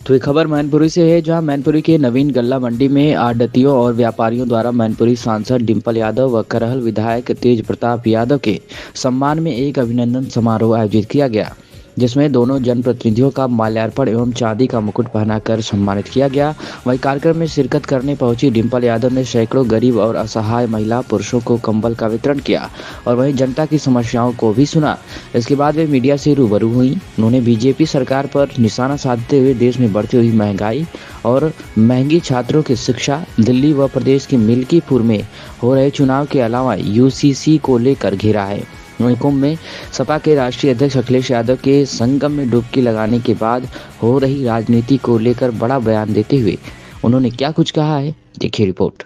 तो ये खबर मैनपुरी से है, जहां मैनपुरी के नवीन गल्ला मंडी में आढ़तियों और व्यापारियों द्वारा मैनपुरी सांसद डिंपल यादव व करहल विधायक तेज प्रताप यादव के सम्मान में एक अभिनंदन समारोह आयोजित किया गया, जिसमें दोनों जनप्रतिनिधियों का माल्यार्पण एवं चांदी का मुकुट पहनाकर सम्मानित किया गया। वहीं कार्यक्रम में शिरकत करने पहुंची डिंपल यादव ने सैकड़ों गरीब और असहाय महिला पुरुषों को कंबल का वितरण किया और वहीं जनता की समस्याओं को भी सुना। इसके बाद वे मीडिया से रूबरू हुई। उन्होंने बीजेपी सरकार पर निशाना साधते हुए देश में बढ़ती हुई महंगाई और महंगी छात्रों की शिक्षा, दिल्ली व प्रदेश के मिल्कीपुर में हो रहे चुनाव के अलावा यूसीसी को लेकर घेरा है। वहीं कुंभ में सपा के राष्ट्रीय अध्यक्ष अखिलेश यादव के संगम में डुबकी लगाने के बाद हो रही राजनीति को लेकर बड़ा बयान देते हुए उन्होंने क्या कुछ कहा है, देखिए रिपोर्ट।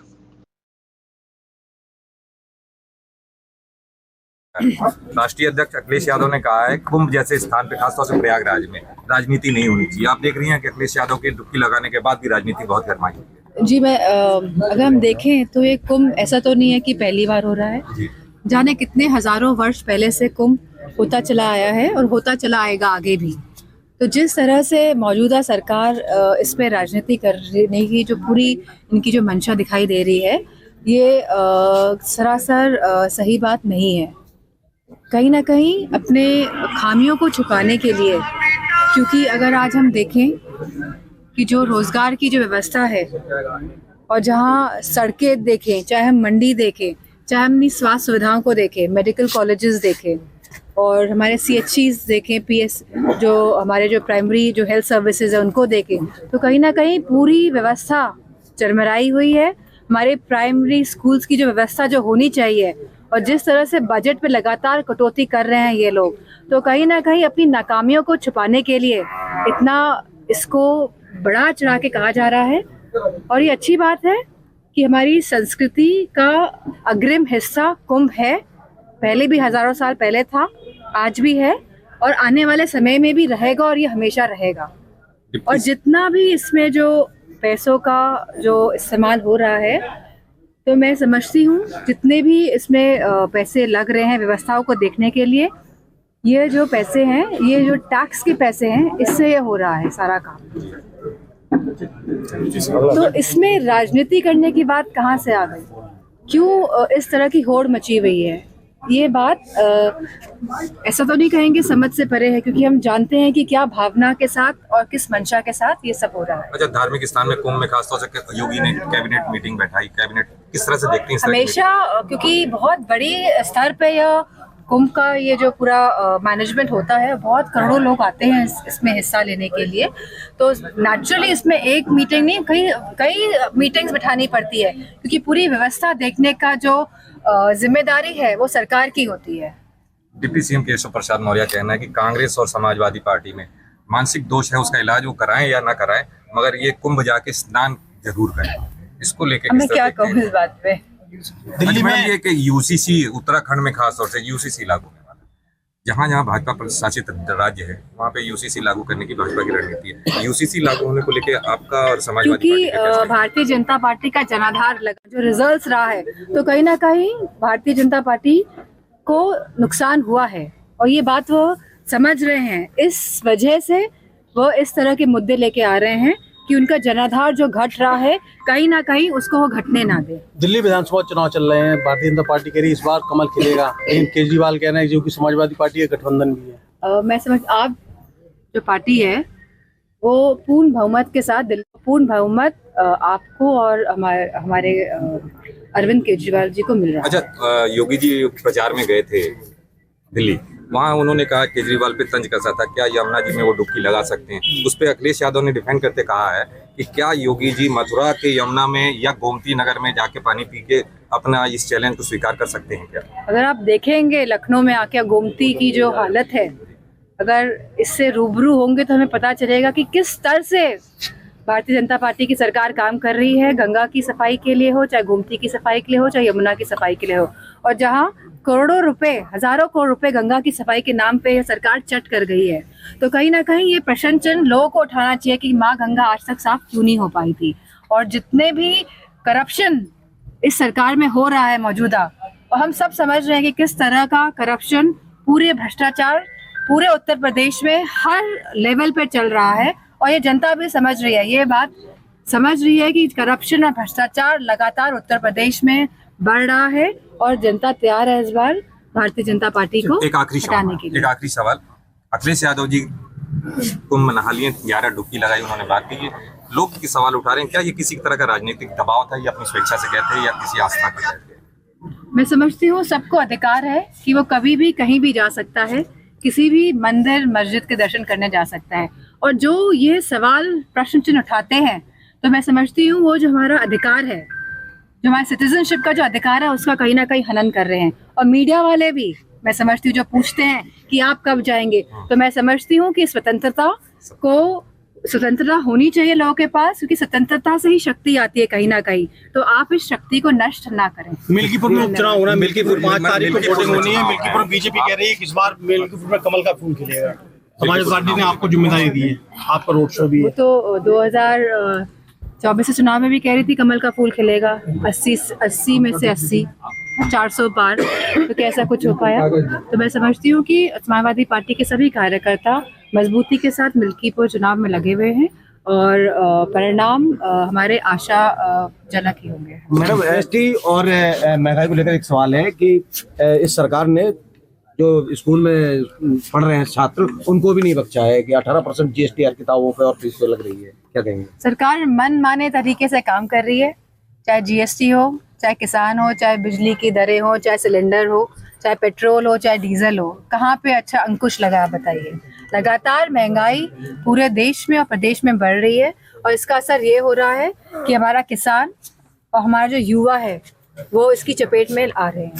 राष्ट्रीय अध्यक्ष अखिलेश यादव ने कहा है कुंभ जैसे स्थान पे, खासतौर से प्रयागराज में राजनीति नहीं होनी चाहिए। आप देख रही हैं कि अखिलेश यादव के डुबकी लगाने के बाद भी राजनीति बहुत गरमाई है। जी, मैं अगर हम देखें तो ये कुंभ ऐसा तो नहीं है कि पहली बार हो रहा है। जाने कितने हजारों वर्ष पहले से कुंभ होता चला आया है और होता चला आएगा आगे भी। तो जिस तरह से मौजूदा सरकार इस पे राजनीति करने की जो पूरी इनकी जो मंशा दिखाई दे रही है, ये सरासर सही बात नहीं है। कहीं ना कहीं अपने खामियों को छुपाने के लिए, क्योंकि अगर आज हम देखें कि जो रोजगार की जो व्यवस्था है और जहाँ सड़कें देखें, चाहे हम मंडी देखें, चाहे हम अपनी स्वास्थ्य सुविधाओं को देखें, मेडिकल कॉलेजेस देखें और हमारे CHCs देखें, PS जो हमारे जो प्राइमरी जो हेल्थ सर्विसेज है उनको देखें, तो कहीं ना कहीं पूरी व्यवस्था चरमराई हुई है। हमारे प्राइमरी स्कूल्स की जो व्यवस्था जो होनी चाहिए और जिस तरह से बजट पे लगातार कटौती कर रहे हैं ये लोग, तो कहीं ना कहीं अपनी नाकामियों को छुपाने के लिए इतना इसको बढ़ा चढ़ा के कहा जा रहा है। और ये अच्छी बात है कि हमारी संस्कृति का अग्रिम हिस्सा कुंभ है। पहले भी हजारों साल पहले था, आज भी है और आने वाले समय में भी रहेगा और ये हमेशा रहेगा। और जितना भी इसमें जो पैसों का जो इस्तेमाल हो रहा है, तो मैं समझती हूँ जितने भी इसमें पैसे लग रहे हैं व्यवस्थाओं को देखने के लिए, ये जो पैसे हैं, ये जो टैक्स के पैसे हैं, इससे ये हो रहा है सारा काम। तो इसमें राजनीति करने की बात कहाँ से आ गई? क्यों इस तरह की होड़ मची हुई है? ये बात ऐसा तो नहीं कहेंगे समझ से परे है, क्योंकि हम जानते हैं कि क्या भावना के साथ और किस मंशा के साथ ये सब हो रहा है। अच्छा, धार्मिक स्थान में कुंभ में खासतौर से योगी ने कैबिनेट मीटिंग बैठाई, कैबिनेट किस तरह से देखती हैं? हमेशा, क्योंकि बहुत बड़ी स्तर पे यह कुंभ का ये जो पूरा मैनेजमेंट होता है, बहुत करोड़ों लोग आते हैं इसमें हिस्सा लेने के लिए, तो नेचुरली इसमें एक मीटिंग नहीं कई मीटिंग्स बिठानी पड़ती है, क्योंकि पूरी व्यवस्था देखने का जो जिम्मेदारी है वो सरकार की होती है। डिप्टी सीएम केशव प्रसाद मौर्य का कहना है कि कांग्रेस और समाजवादी पार्टी में मानसिक दोष है, उसका इलाज वो कराएं या ना कराएं, मगर ये कुंभ जाके स्नान जरूर करें। इसको लेके मैं क्या कहूँ इस बात पे? दिल्ली में ये कि यूसीसी उत्तराखंड में खासतौर से यूसीसी लागू होने वाला है। जहाँ भाजपा प्रशासित राज्य है वहाँ पे यूसीसी लागू करने की भाजपा की रणनीति है। यूसीसी लागू होने को लेके आपका और समाजवादी क्योंकि भारतीय जनता पार्टी का जनाधार लगा जो रिजल्ट्स रहा है, तो कहीं ना कहीं भारतीय जनता पार्टी को नुकसान हुआ है और ये बात वो समझ रहे हैं। इस वजह से वो इस तरह के मुद्दे लेके आ रहे हैं कि उनका जनाधार जो घट रहा है, कहीं ना कहीं उसको वो घटने ना दे। दिल्ली विधानसभा चुनाव चल रहे हैं, भारतीय जनता पार्टी कह रही है इस बार कमल खिलेगा, लेकिन केजरीवाल कह रहे हैं जो कि समाजवादी पार्टी का गठबंधन भी है। मैं समझ, आप जो पार्टी है वो पूर्ण बहुमत के साथ, पूर्ण बहुमत आपको और हमारे अरविंद केजरीवाल जी को मिल रहा है। अच्छा, योगी जी प्रचार में गए थे दिल्ली, वहाँ उन्होंने कहा केजरीवाल पे तंज कसा था, क्या यमुना जी में वो डुबकी लगा सकते हैं? उस पे अखिलेश यादव ने डिफेंड करते कहा है कि क्या योगी जी मथुरा के यमुना में या गोमती नगर में जाके पानी पी के अपना इस चैलेंज को स्वीकार कर सकते हैं क्या? अगर आप देखेंगे लखनऊ में आके गोमती की जो हालत है, अगर इससे रूबरू होंगे तो हमें पता चलेगा कि किस स्तर से भारतीय जनता पार्टी की सरकार काम कर रही है, गंगा की सफाई के लिए हो, चाहे गोमती की सफाई के लिए हो, चाहे यमुना की सफाई के लिए हो। और जहाँ करोड़ों रुपए, हजारों करोड़ रुपए गंगा की सफाई के नाम पे सरकार चट कर गई है, तो कहीं ना कहीं ये प्रश्न चिन्ह लोगों को उठाना चाहिए कि माँ गंगा आज तक साफ क्यों नहीं हो पाई थी। और जितने भी करप्शन इस सरकार में हो रहा है मौजूदा, और हम सब समझ रहे हैं कि किस तरह का करप्शन, पूरे भ्रष्टाचार पूरे उत्तर प्रदेश में हर लेवल पे चल रहा है और ये जनता भी समझ रही है, ये बात समझ रही है कि करप्शन और भ्रष्टाचार लगातार उत्तर प्रदेश में बढ़ रहा है और जनता तैयार है इस बार भारतीय जनता पार्टी को एक आखिरी हटाने के लिए। एक आखिरी सवाल, अखिलेश यादव जी कुंभ नहा लिए, 11 डुबकी लगाई, उन्होंने बात की, लोग की सवाल उठा रहे हैं, क्या ये किसी तरह का राजनीतिक दबाव था या अपनी स्वेच्छा से कहते हैं या किसी आस्था के कहते हैं? मैं समझती हूँ सबको अधिकार है कि वो कभी भी कहीं भी जा सकता है, किसी भी मंदिर मस्जिद के दर्शन करने जा सकता है, और जो ये सवाल प्रश्न चिन्ह उठाते हैं तो मैं समझती हूँ वो जो हमारा अधिकार है, जो हमारे सिटीजनशिप का जो अधिकार है, उसका कहीं ना कहीं हनन कर रहे हैं। और मीडिया वाले भी मैं समझती हूँ जो पूछते हैं कि आप कब जाएंगे, तो मैं समझती हूँ कि स्वतंत्रता होनी चाहिए लोगों के पास, क्योंकि स्वतंत्रता से ही शक्ति आती है कहीं ना कहीं, तो आप इस शक्ति को नष्ट ना करें। मिल्कीपुर में उपचुनाव हो रहा है, मिल्कीपुर 5 तारीख को वोटिंग होनी है। मिल्कीपुर में बीजेपी कह रही है कि इस बार मिल्कीपुर में कमल का फूल खिलेगा। समाजवादी पार्टी ने आपको जिम्मेदारी दी है, आपका रोड शो भी है। वो तो 2024 के चुनाव में भी कह रही थी कमल का फूल खिलेगा, 80 में से 80, 400 पार, तो कैसा कुछ हो पाया। तो मैं समझती हूँ कि समाजवादी पार्टी के सभी कार्यकर्ता मजबूती के साथ मिल्कीपुर चुनाव में लगे हुए हैं और परिणाम हमारे आशा जनक ही होंगे। मैडम, एसटी और महंगाई को लेकर एक सवाल है कि इस सरकार ने जो स्कूल में पढ़ रहे हैं छात्र, उनको भी नहीं बख्शा है कि 18% जीएसटी हर किताबों पे और फीस पे लग रही है, क्या कहेंगे? सरकार मन माने तरीके से काम कर रही है, चाहे जीएसटी हो, चाहे किसान हो, चाहे बिजली की दरें हो, चाहे सिलेंडर हो, चाहे पेट्रोल हो, चाहे डीजल हो, कहाँ पे अच्छा अंकुश लगा आप बताइए। लगातार महंगाई पूरे देश में और प्रदेश में बढ़ रही है और इसका असर ये हो रहा है कि हमारा किसान और हमारा जो युवा है वो इसकी चपेट में आ रहे हैं।